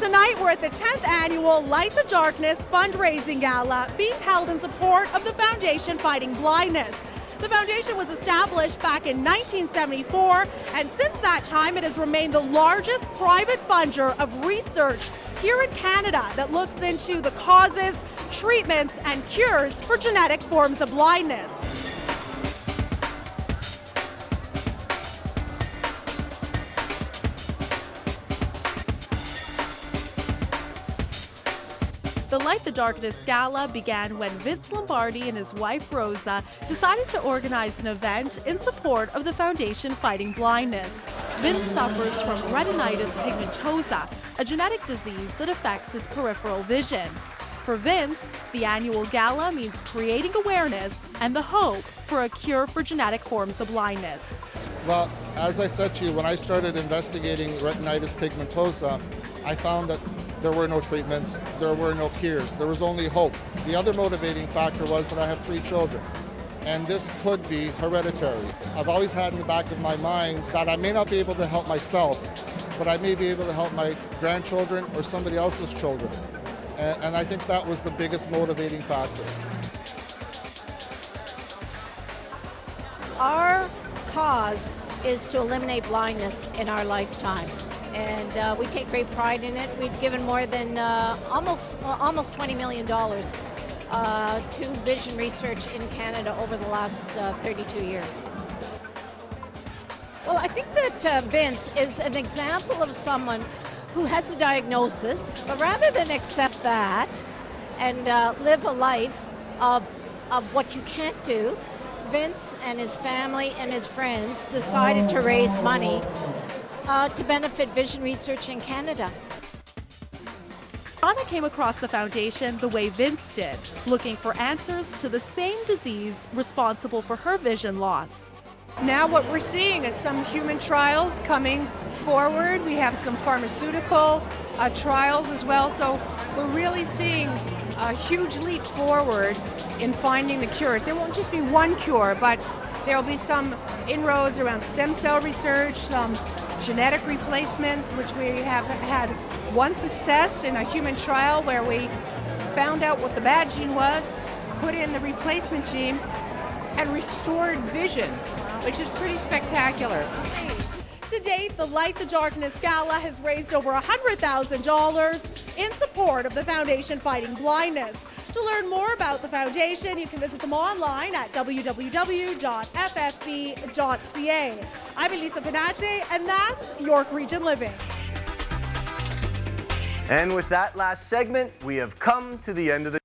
Tonight, we're at the 10th annual Light the Darkness fundraising gala being held in support of the Foundation Fighting Blindness. The foundation was established back in 1974, and since that time, it has remained the largest private funder of research here in Canada that looks into the causes, treatments, and cures for genetic forms of blindness. The Light the Darkness Gala began when Vince Lombardi and his wife Rosa decided to organize an event in support of the Foundation Fighting Blindness. Vince suffers from retinitis pigmentosa, a genetic disease that affects his peripheral vision. For Vince, the annual gala means creating awareness and the hope for a cure for genetic forms of blindness. Well, as I said to you, when I started investigating retinitis pigmentosa, I found that there were no treatments, there were no cures, there was only hope. The other motivating factor was that I have 3 children, and this could be hereditary. I've always had in the back of my mind that I may not be able to help myself, but I may be able to help my grandchildren or somebody else's children. And I think that was the biggest motivating factor. Our cause is to eliminate blindness in our lifetime. And we take great pride in it. We've given more than almost $20 million to vision research in Canada over the last 32 years. Well, I think that Vince is an example of someone who has a diagnosis, but rather than accept that and live a life of what you can't do, Vince and his family and his friends decided to raise money to benefit vision research in Canada. Anna came across the foundation the way Vince did, looking for answers to the same disease responsible for her vision loss. Now what we're seeing is some human trials coming forward. We have some pharmaceutical trials as well. So we're really seeing a huge leap forward in finding the cures. There won't just be one cure, but there'll be some inroads around stem cell research, some genetic replacements, which we have had one success in a human trial where we found out what the bad gene was, put in the replacement gene, and restored vision, which is pretty spectacular. To date, the Light the Darkness Gala has raised over $100,000 in support of the Foundation Fighting Blindness. To learn more about the foundation, you can visit them online at www.ffb.ca. I'm Elisa Penate, and that's York Region Living. And with that last segment, we have come to the end of the